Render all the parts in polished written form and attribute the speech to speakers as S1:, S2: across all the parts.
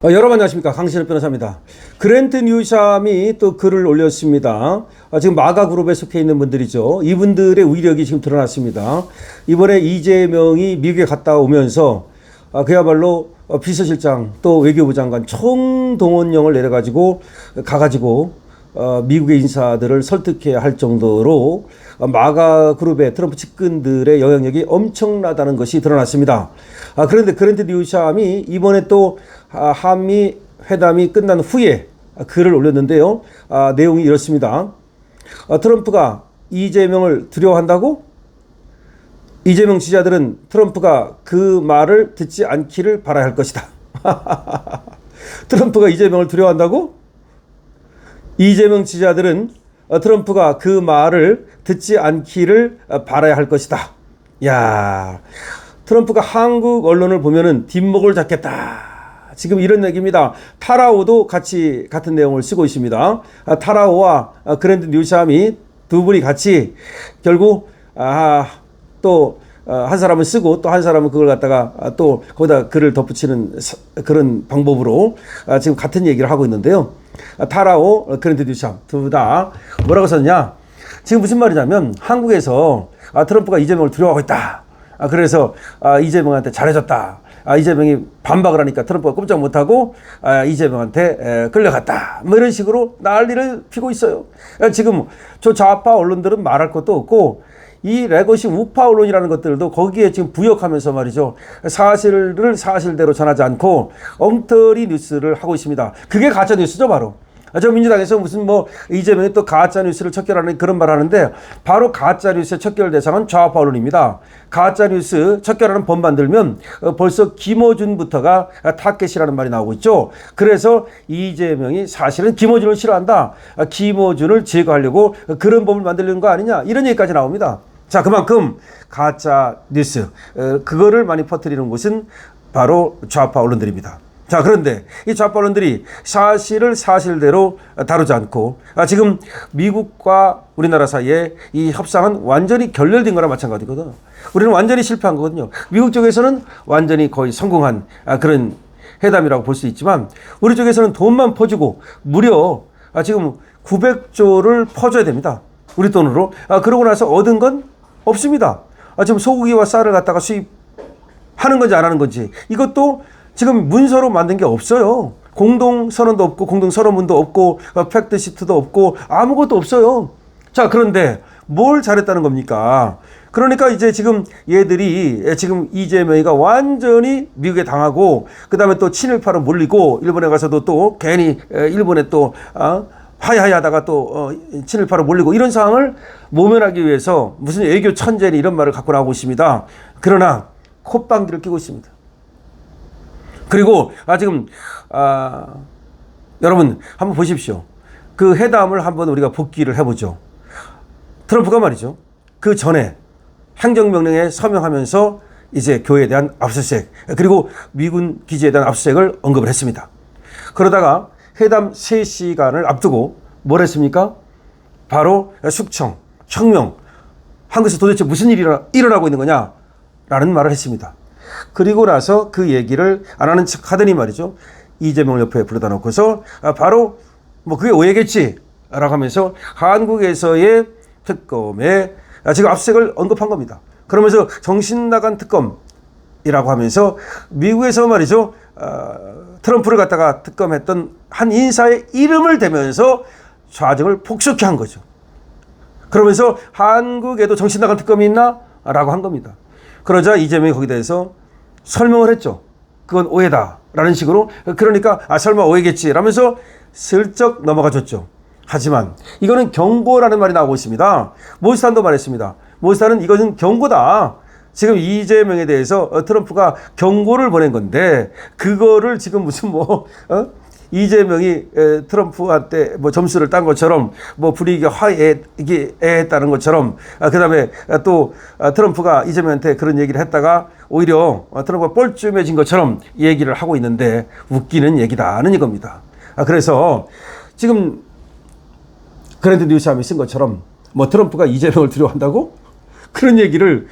S1: 여러분 안녕하십니까, 강신업 변호사입니다. 그랜트 뉴샴이 또 글을 올렸습니다. 지금 마가그룹에 속해 있는 분들이죠. 이분들의 위력이 지금 드러났습니다. 이번에 이재명이 미국에 갔다 오면서 그야말로 비서실장 또 외교부 장관 총동원령을 내려가지고 가가지고 미국의 인사들을 설득해야 할 정도로 마가그룹의 트럼프 측근들의 영향력이 엄청나다는 것이 드러났습니다. 그런데 그랜트 뉴샴이 이번에 또 한미 회담이 끝난 후에 글을 올렸는데요. 내용이 이렇습니다. 트럼프가 이재명을 두려워한다고? 이재명 지지자들은 트럼프가 그 말을 듣지 않기를 바라야 할 것이다. 트럼프가 이재명을 두려워한다고? 이재명 지지자들은 트럼프가 그 말을 듣지 않기를 바라야 할 것이다. 야, 트럼프가 한국 언론을 보면은 뒷목을 잡겠다. 지금 이런 얘기입니다. 타라오도 같은 내용을 쓰고 있습니다. 타라오와 그랜트 뉴샴이 두 분이 같이 결국 또 한 사람은 쓰고 또 한 사람은 그걸 갖다가 또 거기다 글을 덧붙이는 그런 방법으로 지금 같은 얘기를 하고 있는데요. 타라오, 그랜트 뉴샴 둘 다 뭐라고 썼냐? 지금 무슨 말이냐면 한국에서 트럼프가 이재명을 두려워하고 있다. 그래서 이재명한테 잘해줬다. 이재명이 반박을 하니까 트럼프가 꼼짝 못하고 이재명한테 끌려갔다. 뭐 이런 식으로 난리를 피고 있어요. 지금 저 좌파 언론들은 말할 것도 없고 이 레거시 우파 언론이라는 것들도 거기에 지금 부역하면서 말이죠. 사실을 사실대로 전하지 않고 엉터리 뉴스를 하고 있습니다. 그게 가짜 뉴스죠, 바로. 저 민주당에서 무슨 이재명이 또 가짜 뉴스를 척결하는 그런 말 하는데 바로 가짜 뉴스의 척결 대상은 좌파 언론입니다. 가짜 뉴스 척결하는 법 만들면 벌써 김어준부터가 타겟이라는 말이 나오고 있죠. 그래서 이재명이 사실은 김어준을 싫어한다. 김어준을 제거하려고 그런 법을 만들려는 거 아니냐. 이런 얘기까지 나옵니다. 자, 그만큼 가짜 뉴스 그거를 많이 퍼뜨리는 곳은 바로 좌파 언론들입니다. 자, 그런데 이 좌파 언론들이 사실을 사실대로 다루지 않고 지금 미국과 우리나라 사이에 이 협상은 완전히 결렬된 거나 마찬가지거든. 우리는 완전히 실패한 거거든요. 미국 쪽에서는 완전히 거의 성공한 그런 회담이라고 볼 수 있지만 우리 쪽에서는 돈만 퍼주고 무려 지금 900조를 퍼줘야 됩니다. 우리 돈으로. 그러고 나서 얻은 건 없습니다. 지금 소고기와 쌀을 갖다가 수입하는 건지 안 하는 건지 이것도 지금 문서로 만든 게 없어요. 공동선언도 없고 공동선언문도 없고 팩트시트도 없고 아무것도 없어요. 자, 그런데 뭘 잘했다는 겁니까? 그러니까 이제 지금 얘들이 지금 이재명이가 완전히 미국에 당하고 그다음에 또 친일파로 몰리고 일본에 가서도 또 괜히 일본에 또 하야하야 하다가 또 친일파로 몰리고 이런 상황을 모면하기 위해서 무슨 애교 천재니 이런 말을 갖고 나오고 있습니다. 그러나 콧방귀를 끼고 있습니다. 그리고 지금 여러분 한번 보십시오. 그 회담을 한번 우리가 복기를 해보죠. 트럼프가 말이죠. 그 전에 행정명령에 서명하면서 이제 교회에 대한 압수수색 그리고 미군 기지에 대한 압수수색을 언급을 했습니다. 그러다가 회담 3시간을 앞두고 뭘 했습니까? 바로 숙청, 혁명, 한국에서 도대체 무슨 일이 일어나고 있는 거냐라는 말을 했습니다. 그리고 나서 그 얘기를 안 하는 척 하더니 말이죠. 이재명을 옆에 불러다 놓고서 바로 그게 오해겠지 라고 하면서 한국에서의 특검에 지금 압수수색을 언급한 겁니다. 그러면서 정신 나간 특검이라고 하면서 미국에서 말이죠. 트럼프를 갖다가 특검했던 한 인사의 이름을 대면서 좌정을 폭소케 한 거죠. 그러면서 한국에도 정신 나간 특검이 있나? 라고 한 겁니다. 그러자 이재명이 거기에 대해서 설명을 했죠. 그건 오해다 라는 식으로. 그러니까 설마 오해겠지 라면서 슬쩍 넘어가 줬죠. 하지만 이거는 경고라는 말이 나오고 있습니다. 모스탄도 말했습니다. 모스탄은 이것은 경고다. 지금 이재명에 대해서 트럼프가 경고를 보낸 건데 그거를 지금 무슨 이재명이 트럼프한테 점수를 딴 것처럼 분위기가 화해했다는 것처럼 그다음에 또 트럼프가 이재명한테 그런 얘기를 했다가 오히려 트럼프가 뻘쭘해진 것처럼 얘기를 하고 있는데 웃기는 얘기다는 이겁니다. 그래서 지금 그랜트 뉴샴이 쓴 것처럼 트럼프가 이재명을 두려워한다고? 그런 얘기를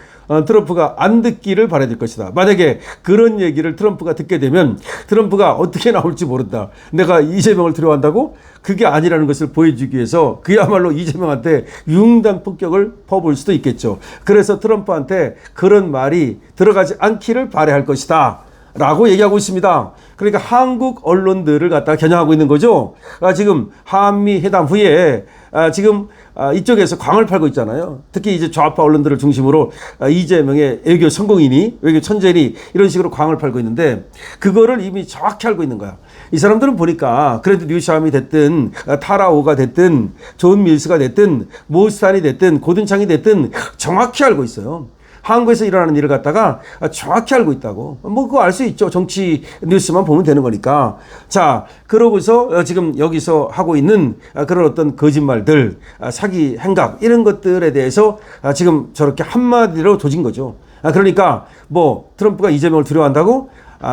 S1: 트럼프가 안 듣기를 바라야 될 것이다. 만약에 그런 얘기를 트럼프가 듣게 되면 트럼프가 어떻게 나올지 모른다. 내가 이재명을 두려워한다고? 그게 아니라는 것을 보여주기 위해서 그야말로 이재명한테 융단 폭격을 퍼부을 수도 있겠죠. 그래서 트럼프한테 그런 말이 들어가지 않기를 바라야 할 것이다 라고 얘기하고 있습니다. 그러니까 한국 언론들을 갖다가 겨냥하고 있는 거죠. 지금 한미 회담 후에 지금 이쪽에서 광을 팔고 있잖아요. 특히 이제 좌파 언론들을 중심으로 이재명의 외교 성공이니 외교 천재니 이런 식으로 광을 팔고 있는데 그거를 이미 정확히 알고 있는 거야. 이 사람들은 보니까 그래도 뉴샴이 됐든 타라오가 됐든 존 밀스가 됐든 모스탄이 됐든 고든창이 됐든 정확히 알고 있어요. 한국에서 일어나는 일을 갖다가 정확히 알고 있다고. 뭐 그거 알 수 있죠. 정치 뉴스만 보면 되는 거니까. 자, 그러고서 지금 여기서 하고 있는 그런 어떤 거짓말들, 사기 행각 이런 것들에 대해서 지금 저렇게 한마디로 조진 거죠. 그러니까 뭐 트럼프가 이재명을 두려워한다고?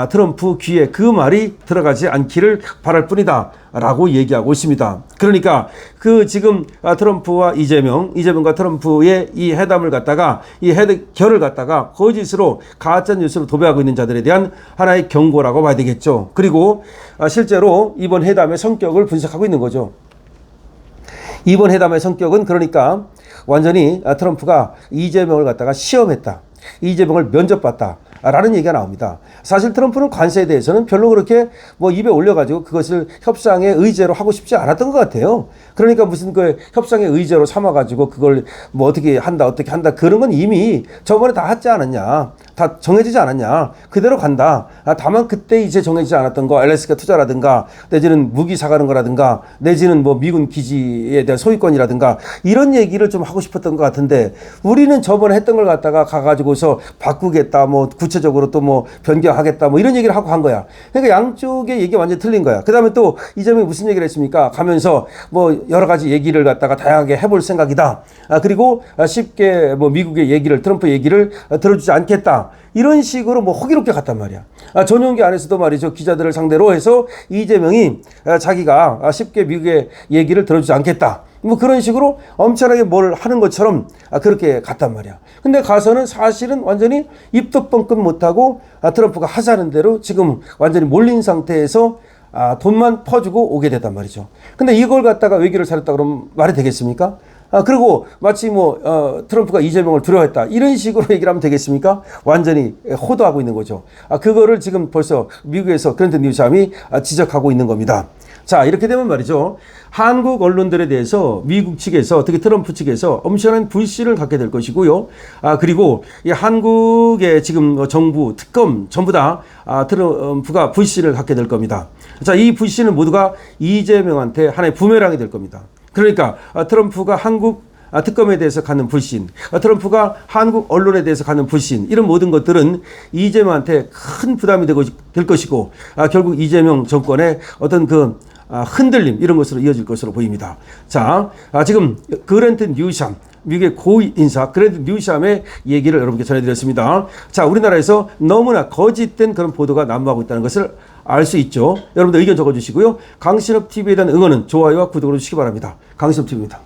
S1: 트럼프 귀에 그 말이 들어가지 않기를 바랄 뿐이다 라고 얘기하고 있습니다. 그러니까 그 지금 트럼프와 이재명과 트럼프의 이 회담을 갖다가 결을 갖다가 거짓으로 가짜뉴스로 도배하고 있는 자들에 대한 하나의 경고라고 봐야 되겠죠. 그리고 실제로 이번 회담의 성격을 분석하고 있는 거죠. 이번 회담의 성격은 그러니까 완전히 트럼프가 이재명을 갖다가 시험했다. 이재명을 면접봤다. 라는 얘기가 나옵니다. 사실 트럼프는 관세에 대해서는 별로 그렇게 뭐 입에 올려가지고 그것을 협상의 의제로 하고 싶지 않았던 것 같아요. 그러니까 무슨 그 협상의 의제로 삼아가지고 그걸 뭐 어떻게 한다 그런 건 이미 저번에 다 하지 않았냐. 다 정해지지 않았냐. 그대로 간다. 다만 그때 이제 정해지지 않았던 거 알래스카 투자라든가 내지는 무기 사가는 거라든가 내지는 뭐 미군 기지에 대한 소유권이라든가 이런 얘기를 좀 하고 싶었던 것 같은데 우리는 저번에 했던 걸 갖다가 가가지고서 바꾸겠다 뭐 구체적으로 또 뭐 변경하겠다 뭐 이런 얘기를 하고 한 거야. 그러니까 양쪽의 얘기가 완전히 틀린 거야. 그 다음에 또 이재명이 무슨 얘기를 했습니까? 가면서 뭐 여러 가지 얘기를 갖다가 다양하게 해볼 생각이다. 그리고 쉽게 뭐 미국의 얘기를 트럼프 얘기를 들어주지 않겠다. 이런 식으로 뭐 호기롭게 갔단 말이야. 전용기 안에서도 말이죠. 기자들을 상대로 해서 이재명이 자기가 쉽게 미국의 얘기를 들어주지 않겠다. 뭐 그런 식으로 엄청나게 뭘 하는 것처럼 그렇게 갔단 말이야. 근데 가서는 사실은 완전히 입도 뻥끗 못하고 트럼프가 하자는 대로 지금 완전히 몰린 상태에서 돈만 퍼주고 오게 됐단 말이죠. 근데 이걸 갖다가 외교를 잘했다 그러면 말이 되겠습니까? 그리고 마치 뭐 트럼프가 이재명을 두려워했다 이런 식으로 얘기를 하면 되겠습니까? 완전히 호도하고 있는 거죠. 그거를 지금 벌써 미국에서 그랜드 뉴샴이 지적하고 있는 겁니다. 자, 이렇게 되면 말이죠. 한국 언론들에 대해서 미국 측에서 특히 트럼프 측에서 엄청난 불신을 갖게 될 것이고요. 그리고 이 한국의 지금 정부, 특검 전부 다 트럼프가 불신을 갖게 될 겁니다. 자, 이 불신은 모두가 이재명한테 하나의 부메랑이 될 겁니다. 그러니까 트럼프가 한국 특검에 대해서 갖는 불신, 트럼프가 한국 언론에 대해서 갖는 불신, 이런 모든 것들은 이재명한테 큰 부담이 될 것이고 결국 이재명 정권의 어떤 그 흔들림 이런 것으로 이어질 것으로 보입니다. 자, 지금 그랜드 뉴샴 미국의 고위 인사 그랜드 뉴샴의 얘기를 여러분께 전해드렸습니다. 자, 우리나라에서 너무나 거짓된 그런 보도가 난무하고 있다는 것을 알 수 있죠. 여러분들 의견 적어주시고요. 강신업 TV에 대한 응원은 좋아요와 구독을 해주시기 바랍니다. 강신업 TV입니다.